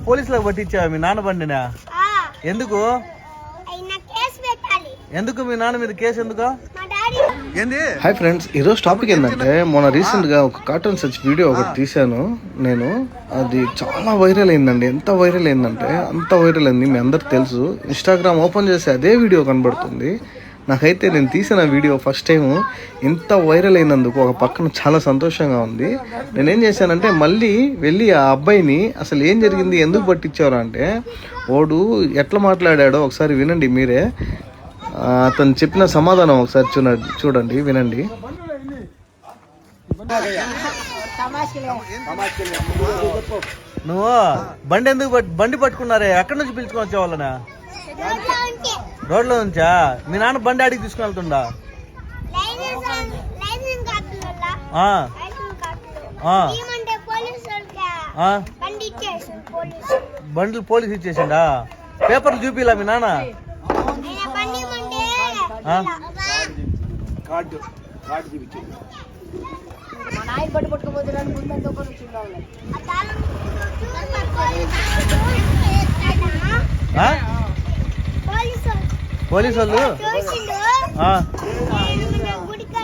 పోలీసులకు పట్టించావా మీ నాన్న బండినా? ఎందుకు ఎందుకు మీ నాన్న మీద కేసు ఎందుకు? హాయ్ ఫ్రెండ్స్, ఈరోజు టాపిక్ ఏంటంటే మొన్న రీసెంట్గా ఒక కార్టూన్ సర్చ్ వీడియో ఒకటి తీశాను నేను. అది చాలా వైరల్ అయిందండి. ఎంత వైరల్ అయిందంటే అంత వైరల్ అయింది. మీ అందరికి తెలుసు. ఇన్స్టాగ్రామ్ ఓపెన్ చేస్తే అదే వీడియో కనబడుతుంది. నాకైతే నేను తీసిన వీడియో ఫస్ట్ టైం ఇంత వైరల్ అయినందుకు ఒక పక్కన చాలా సంతోషంగా ఉంది. నేనేం చేశానంటే మళ్ళీ వెళ్ళి ఆ అబ్బాయిని అసలు ఏం జరిగింది, ఎందుకు పట్టించారు అంటే, వాడు ఎట్లా మాట్లాడాడో ఒకసారి వినండి మీరే. అతను చెప్పిన సమాధానం ఒకసారి చూడండి, వినండి. నువ్వు బండి పట్టుకున్నారే, ఎక్కడి నుంచి పిలుచుకొని వచ్చేవాళ్ళనా? రోడ్లో నుంచా? మీ నాన్న బండి అడిగి తీసుకుని వెళ్తుండా? బండ్లు పోలీసు ఇచ్చేసిండా? పేపర్లు చూపిలా మీ నాన్న? పోలీసు వాళ్ళు గుడికా